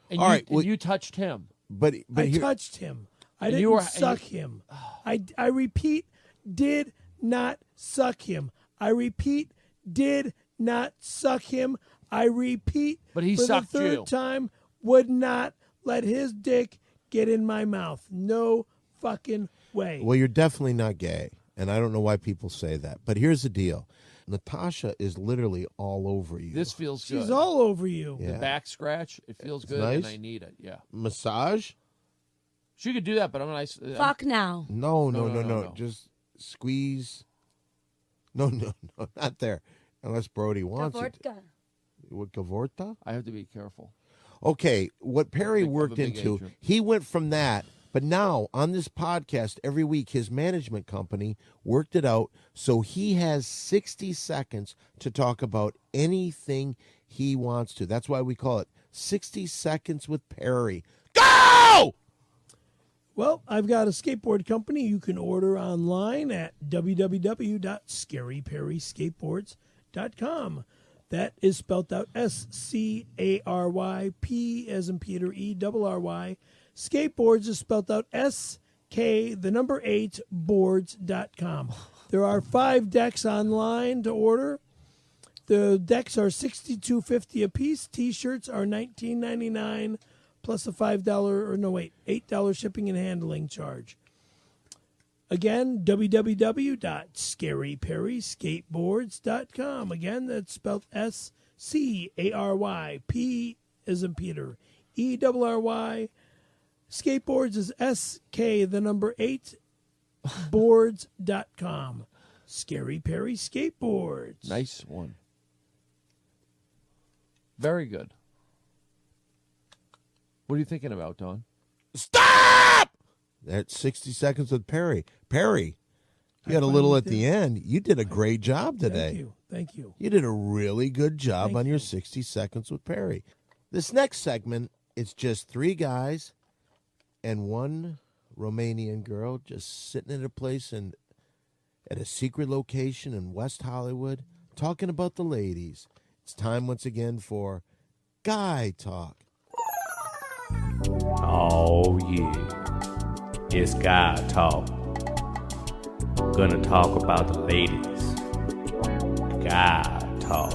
And All you, right, well- and you touched him. But I here, touched him. I And didn't you were- suck him. I repeat, did not suck him. I repeat, did not suck him. I repeat, But he for sucked the 3rd you. time, would not let his dick get in my mouth. No fucking way. well, you're definitely not gay. And I don't know why people say that. But here's the deal. Natasha is literally all over you. This feels good. She's all over you. Yeah. The back scratch, it feels good, nice. and I need it. Yeah. Massage? She could do that, but I'm nice. Fuck now. No. Just squeeze. No, not there. Unless Brody wants it. Vodka. What, Gavorta? I have to be careful. Okay, what Perry I'm a worked big into, agent. he went from that, but now on this podcast every week, his management company worked it out so he has 60 seconds to talk about anything he wants to. That's why we call it 60 Seconds with Perry. Go! Well, I've got a skateboard company you can order online at www.scaryperryskateboards.com. That is spelled out SCARYP as in Peter ERRY. Skateboards is spelled out SK8 boards.com. There are 5 decks online to order. The decks are $62.50 a piece. T-shirts are $19.99 plus a $8 shipping and handling charge. Again, www.scaryperryskateboards.com. Again, that's spelled SCARYP as in Peter ERRY. Skateboards is SK8 boards.com. Scary Perry Skateboards. Nice one. Very good. What are you thinking about, Don? Stop! That's 60 Seconds with Perry. Perry, you had a little finally at the end. You did a great job today. Thank you. You did a really good job Thank on your you. 60 Seconds with Perry. This next segment, it's just 3 guys and 1 Romanian girl just sitting at a place at a secret location in West Hollywood talking about the ladies. It's time once again for Guy Talk. Oh yeah, it's guy talk. Gonna talk about the ladies. Guy talk.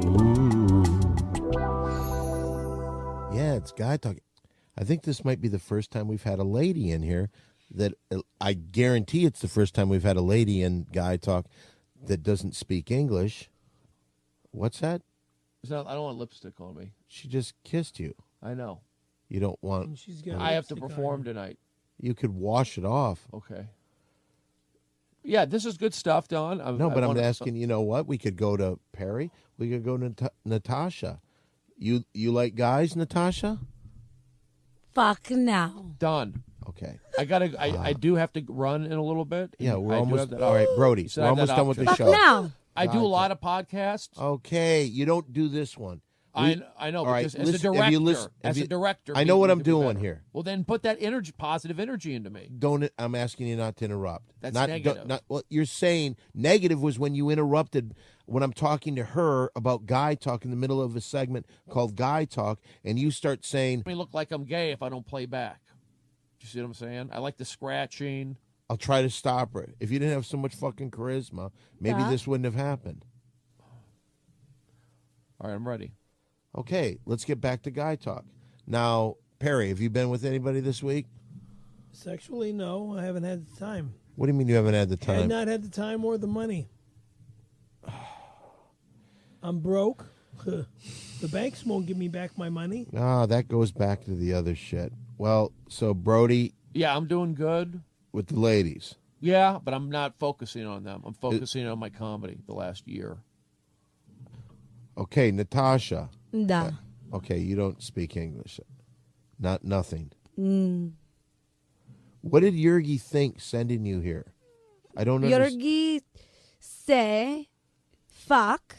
Ooh. Yeah, it's Guy Talk. I think this might be the first time we've had a lady in here. That I guarantee it's the first time we've had a lady in Guy Talk that doesn't speak English. What's that? It's not, I don't want lipstick on me. She just kissed you. I know. You don't want. She's got I have to lipstick on perform her. tonight. You could wash it off. Okay. Yeah, this is good stuff, Don. No, but I'm asking. You know what? We could go to Perry. We could go to Natasha. You like guys, Natasha? Fuck now. Don. Okay. I do have to run in a little bit. Yeah, I we're do almost have that all right, Brody. So We're I have almost that done with the option. Fuck show. now. I do a lot of podcasts. Okay, you don't do this one. I know, all right, because as listen, a director, I know what you I'm need to be doing better. here. Well, then put that positive energy into me. I'm asking you not to interrupt. That's not, negative. Well, you're saying negative was when you interrupted when I'm talking to her about guy talk in the middle of a segment called Guy Talk, and you start saying, I look like I'm gay if I don't play back. Do you see what I'm saying? I like the scratching. I'll try to stop her. If you didn't have so much fucking charisma, maybe this wouldn't have happened. All right, I'm ready. Okay, let's get back to Guy Talk. Now, Perry, have you been with anybody this week? Sexually, no. I haven't had the time. What do you mean you haven't had the time? I've not had the time or the money. I'm broke. The banks won't give me back my money. Ah, that goes back to the other shit. Well, so Brody. Yeah, I'm doing good. With the ladies. Yeah, but I'm not focusing on them. I'm focusing on my comedy the last year. Okay, Natasha. Da. Okay, you don't speak English. Nothing. Mm. What did Yurgi think sending you here? I don't know. Yurgi say fuck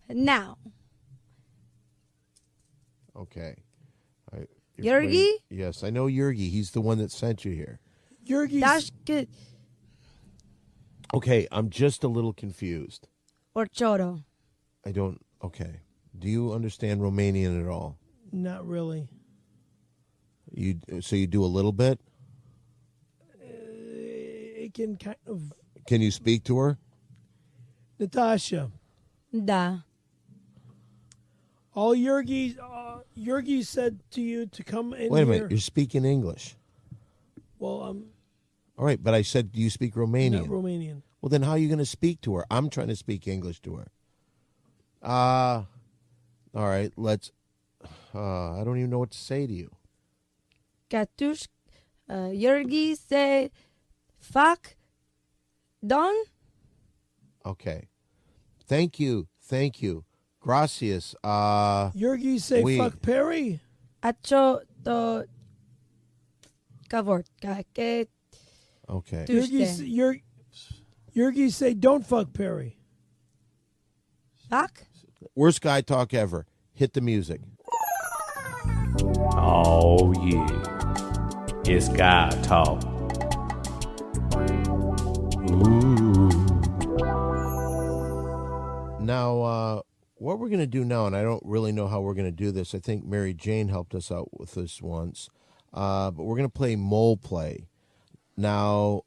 now. Okay. Yurgi? Yes, I know Yurgi. He's the one that sent you here. Yurgi. That's good. Okay, I'm just a little confused. Or choro. I don't. Okay. Do you understand Romanian at all? Not really. So you do a little bit? It can kind of. Can you speak to her? Natasha. Da. All Yurgi said to you to come in. Wait a here. minute. You're speaking English. Well, all right, but I said, do you speak Romanian? not Romanian. Well, then how are you going to speak to her? I'm trying to speak English to her. All right, let's. I don't even know what to say to you. Katush, Yurgi say fuck Don. Okay. Thank you. Gracias. Yurgi say fuck Perry. Acho to kavort ke. Okay. Yurgi say don't fuck Perry. Fuck. Worst Guy Talk ever. Hit the music. Oh, yeah. It's Guy Talk. Ooh. Now, what we're going to do now, and I don't really know how we're going to do this. I think Mary Jane helped us out with this once. But we're going to play Mole Play. Now,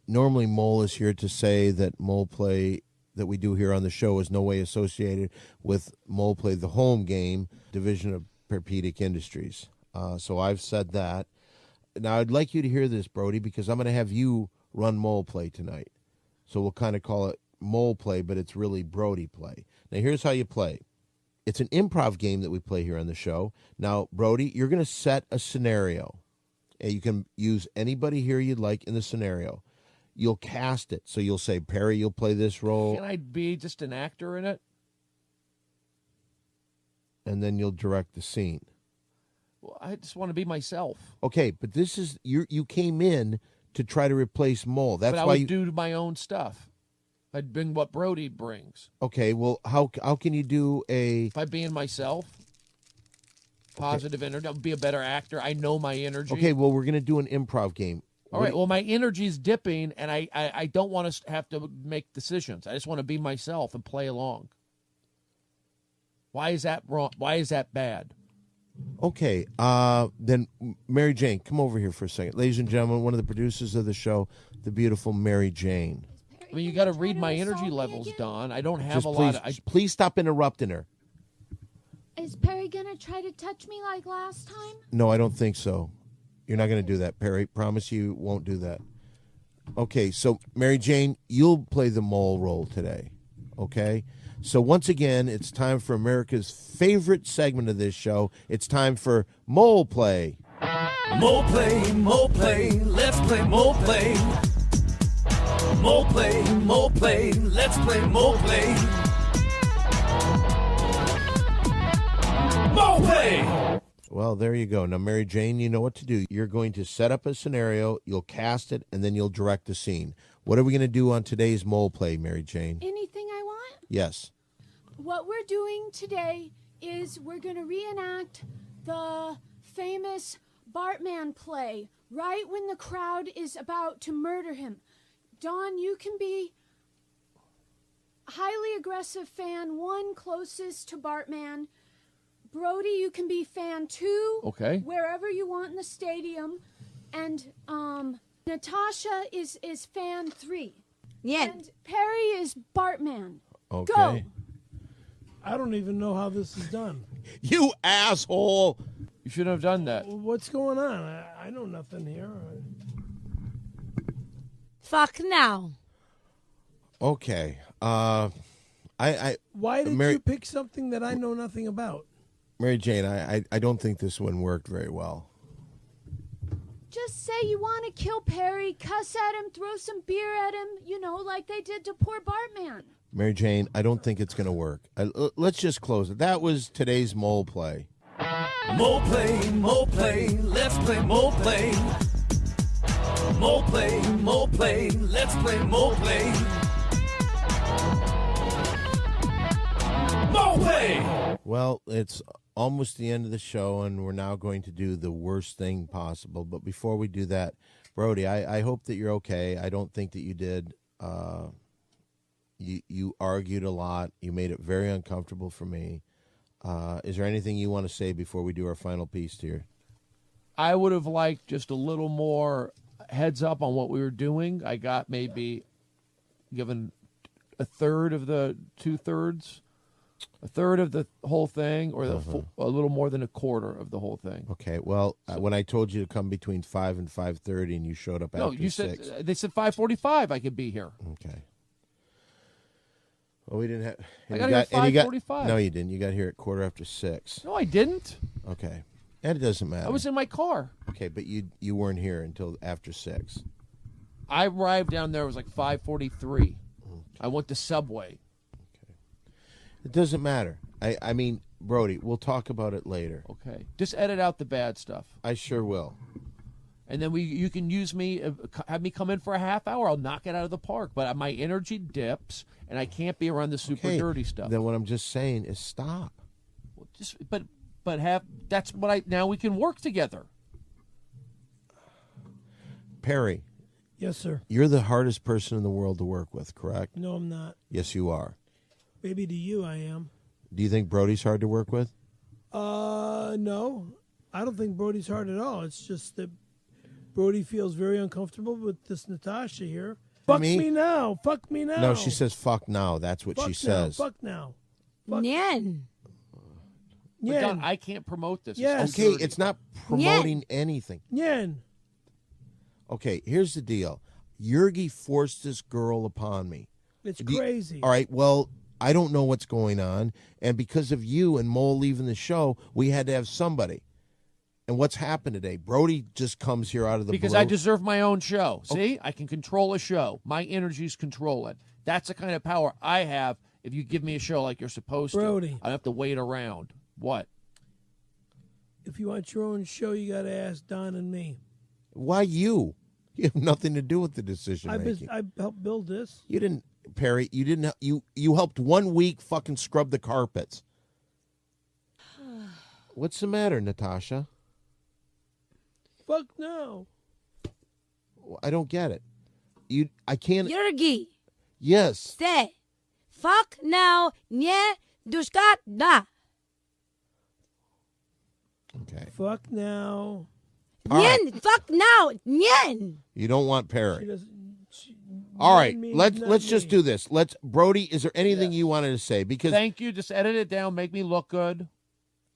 normally Mole is here to say that Mole Play that we do here on the show is no way associated with Mole Play, the home game, division of Perpedic Industries. So I've said that. Now, I'd like you to hear this, Brody, because I'm going to have you run Mole Play tonight. So we'll kind of call it Mole Play, but it's really Brody Play. Now, here's how you play. It's an improv game that we play here on the show. Now, Brody, you're going to set a scenario. And you can use anybody here you'd like in the scenario. You'll cast it. So you'll say, Perry, you'll play this role. Can I be just an actor in it? And then you'll direct the scene. Well, I just want to be myself. Okay, but this is, you came in to try to replace Mole. That's but I why would you do my own stuff. I'd bring what Brody brings. Okay, well, how can you do a... If I being myself, positive energy, I'll be a better actor. I know my energy. Okay, well, we're going to do an improv game. All right, well, my energy's dipping, and I don't want to have to make decisions. I just want to be myself and play along. Why is that wrong? Why is that bad? Okay, then Mary Jane, come over here for a second. Ladies and gentlemen, one of the producers of the show, the beautiful Mary Jane. I mean, you got to read my energy levels, Don. I don't have lot of... Please stop interrupting her. Is Perry gonna try to touch me like last time? No, I don't think so. You're not going to do that, Perry. Promise you won't do that. Okay, so Mary Jane, you'll play the mole role today, okay? So once again, it's time for America's favorite segment of this show. It's time for Mole Play. Mole play, let's play mole play. Mole play, let's play mole play. Mole play! Well, there you go. Now, Mary Jane, you know what to do. You're going to set up a scenario, you'll cast it, and then you'll direct the scene. What are we going to do on today's mole play, Mary Jane? Anything I want? Yes. What we're doing today is we're going to reenact the famous Bartman play right when the crowd is about to murder him. Dawn, you can be highly aggressive fan 1 closest to Bartman. Brody, you can be fan 2. Okay. Wherever you want in the stadium. And Natasha is fan 3. Yeah. And Perry is Bartman. Okay. Go. I don't even know how this is done. You asshole! You shouldn't have done that. What's going on? I know nothing here. Fuck now. Okay. Why did Mary- you pick something that I know nothing about? Mary Jane, I don't think this one worked very well. Just say you want to kill Perry, cuss at him, throw some beer at him, like they did to poor Bartman. Mary Jane, I don't think it's going to work. Let's just close it. That was today's mole play. Mole play, let's play mole play. Mole play, let's play mole play. Mole play! Well, it's almost the end of the show, and we're now going to do the worst thing possible. But before we do that, Brody, I hope that you're okay. I don't think that you did. You argued a lot. You made it very uncomfortable for me. Is there anything you want to say before we do our final piece here? I would have liked just a little more heads up on what we were doing. I got maybe given a third of the 2/3, a third of the whole thing, or a little more than a quarter of the whole thing. Okay. Well, when I told you to come between 5 and 5:30, and you showed up after 6. No, you said they said 5:45. I could be here. Okay. Well, we didn't have. I got here at 5:45. No, you didn't. You got here at 6:15. No, I didn't. Okay. And it doesn't matter. I was in my car. Okay, but you weren't here until after 6. I arrived down there. It was like 5:43. I went to Subway. It doesn't matter. I mean, Brody, we'll talk about it later. Okay. Just edit out the bad stuff. I sure will. And then you can use me, have me come in for a half hour. I'll knock it out of the park. But my energy dips, and I can't be around the super Okay, dirty stuff. Then what I'm just saying is stop. Well, that's what now we can work together. Perry. Yes, sir. You're the hardest person in the world to work with, correct? No, I'm not. Yes, you are. Maybe to you I am. Do you think Brody's hard to work with? No. I don't think Brody's hard at all. It's just that Brody feels very uncomfortable with this Natasha here. Fuck me now. Fuck me now. No, she says fuck now. That's what Fuck she now. says. Fuck now. Nyen. But Don, I can't promote this. Yes. It's Okay, dirty. it's not promoting anything. Nyen. Okay, here's the deal. Yurgi forced this girl upon me. It's crazy. All right, well, I don't know what's going on, and because of you and Mole leaving the show, we had to have somebody. And what's happened today? Brody just comes here out of the because blue. I deserve my own show. See, I can control a show. My energies control it. That's the kind of power I have. If you give me a show like you're supposed Brody. to, I don't have to wait around. What? If you want your own show, you got to ask Don and me. Why you? You have nothing to do with the decision making. I helped build this. You didn't, Perry. You didn't. You helped 1 week fucking scrub the carpets. What's the matter, Natasha? Fuck no. I don't get it. I can't. Yurgi. Yes. Say. Fuck now. Nie. Dushka da. Okay. Fuck now. All right. Nyen. Fuck now. Nyen. You don't want She Perry. doesn't. All right. means Let's not just me. do this. Brody. Is there anything you wanted to say? Because Thank you. Just edit it down. Make me look good.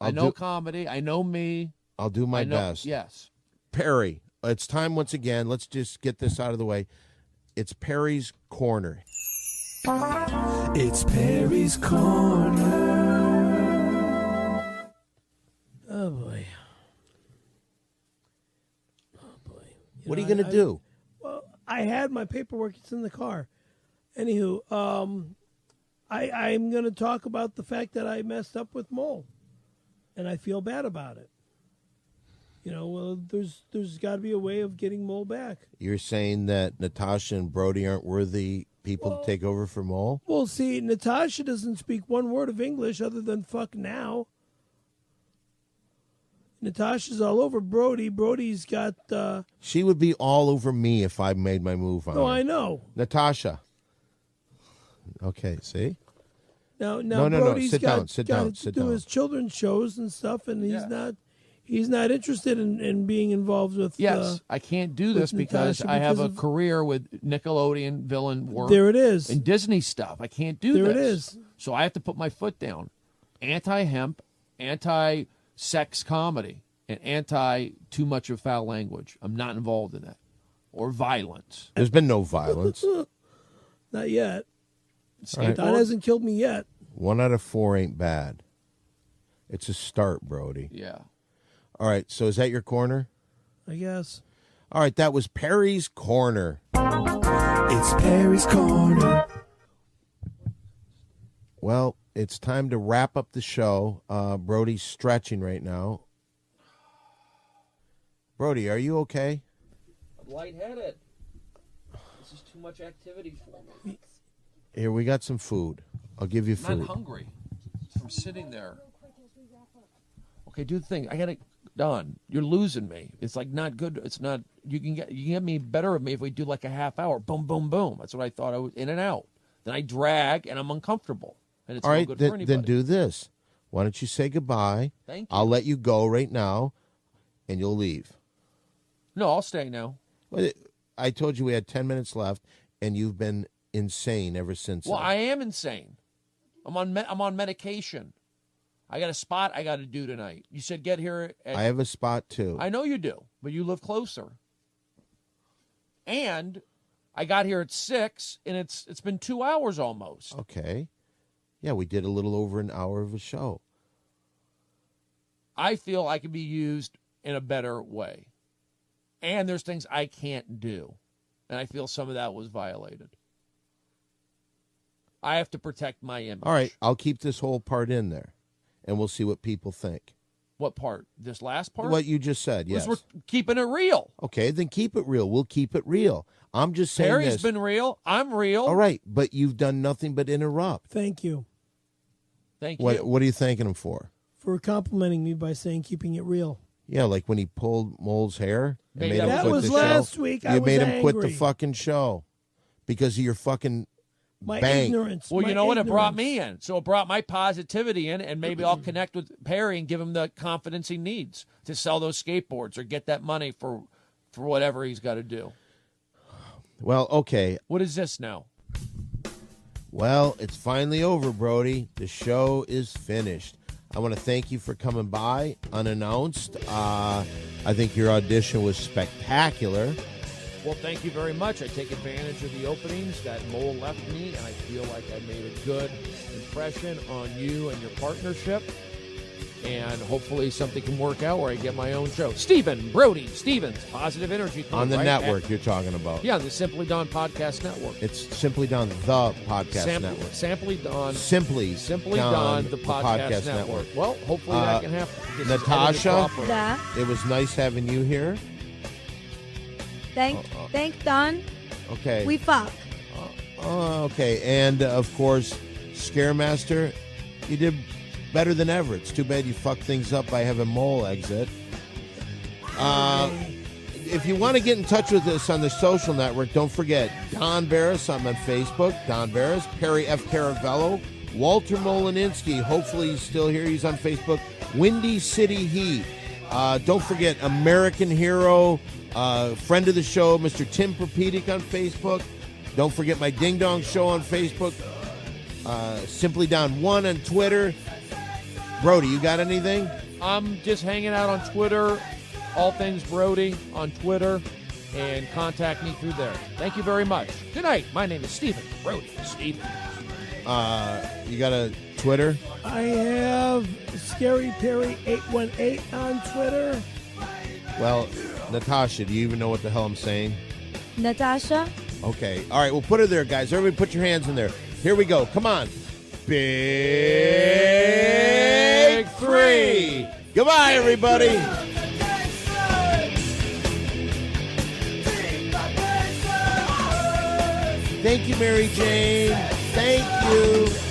I I'll know do- comedy. I know me. I'll do my I know, best. Yes. Perry. It's time once again. Let's just get this out of the way. It's Perry's Corner. It's Perry's Corner. Oh boy. What are you going to do? Well, I had my paperwork. It's in the car. Anywho, I'm going to talk about the fact that I messed up with Mole, and I feel bad about it. Well, there's got to be a way of getting Mole back. You're saying that Natasha and Brody aren't worthy people to take over for Mole? Well, see, Natasha doesn't speak one word of English other than fuck now. Natasha's all over Brody. Brody's got... She would be all over me if I made my move on her. Oh, I know. Natasha. Okay, see? Now No. Brody's Sit got down. to do his children's shows and stuff, and he's not interested in being involved with. Yes, I can't do this because I have a career with Nickelodeon villain work. There it is. And Disney stuff. I can't do this. There it is. So I have to put my foot down. Anti-hemp, anti-sex comedy, and anti-too much of foul language. I'm not involved in that. Or violence. There's been no violence. Not yet. Right. Don hasn't killed me yet. 1 out of 4 ain't bad. It's a start, Brody. Yeah. All right, so is that your corner? I guess. All right, that was Perry's Corner. It's Perry's Corner. Well, it's time to wrap up the show. Brody's stretching right now. Brody, are you okay? I'm lightheaded. This is too much activity for me. Here, we got some food. I'll give you food. I'm not hungry from sitting there. Okay, do the thing. I got it done. You're losing me. It's like not good. It's not. You can get me better of me if we do like a half hour. Boom, boom, boom. That's what I thought. I was in and out. Then I drag and I'm uncomfortable. And it's all right. no good for anybody. Then do this. Why don't you say goodbye? Thank you. I'll let you go right now, and you'll leave. No, I'll stay now. Well, I told you we had 10 minutes left, and you've been insane ever since. Well, then. I am insane. I'm on medication. I got a spot I got to do tonight. You said get here. I have a spot too. I know you do, but you live closer. And I got here at 6, and it's been 2 hours almost. Okay. Yeah, we did a little over an hour of a show. I feel I can be used in a better way. And there's things I can't do. And I feel some of that was violated. I have to protect my image. All right, I'll keep this whole part in there, and we'll see what people think. What part? This last part? What you just said, yes. Because we're keeping it real. Okay, then keep it real. We'll keep it real. I'm just saying Terry's this. been real. I'm real. All right, but you've done nothing but interrupt. Thank you. Thank you. What are you thanking him for? For complimenting me by saying keeping it real. Yeah, like when he pulled Mole's hair. And made him that quit was the last show. week. You I was made him quit the angry. fucking show because of your fucking My bank. ignorance. Well, my you know what? It brought ignorance. me in. So it brought my positivity in, and maybe I'll connect with Perry and give him the confidence he needs to sell those skateboards or get that money for whatever he's got to do. Well, okay. What is this now? Well, it's finally over, Brody. The show is finished. I want to thank you for coming by unannounced. I think your audition was spectacular. Well, thank you very much. I take advantage of the openings that Mole left me, and I feel like I made a good impression on you and your partnership. And hopefully something can work out where I get my own show. Brody Stevens, Positive Energy. On the right network you're talking about. Yeah, the Simply Done Podcast Network. It's Simply Done, the podcast network. Simply Done. Simply Done, the podcast network. Well, hopefully that can happen. This is Natasha, edited proper. Da. it was nice having you here. Thank Don. Okay. We fuck. Okay, and of course, Scaremaster, you did better than ever. It's too bad you fucked things up by having Mole exit. If you want to get in touch with us on the social network, don't forget Don Barris. I'm on Facebook. Don Barris, Perry F. Caravello, Walter Molininski. Hopefully he's still here. He's on Facebook. Windy City Heat. Don't forget American Hero, friend of the show, Mr. Tim Perpedic on Facebook. Don't forget my Ding Dong Show on Facebook. Simply Down 1 on Twitter. Brody, you got anything? I'm just hanging out on Twitter, all things Brody on Twitter, and contact me through there. Thank you very much. Good night. My name is Stephen. Brody Stevens. You got a Twitter? I have Scary Perry 818 on Twitter. Well, Natasha, do you even know what the hell I'm saying? Natasha. Okay. All right, we'll put her there, guys. Everybody put your hands in there. Here we go. Come on. Big 3. Goodbye, everybody. Thank you, Mary Jane. Thank you.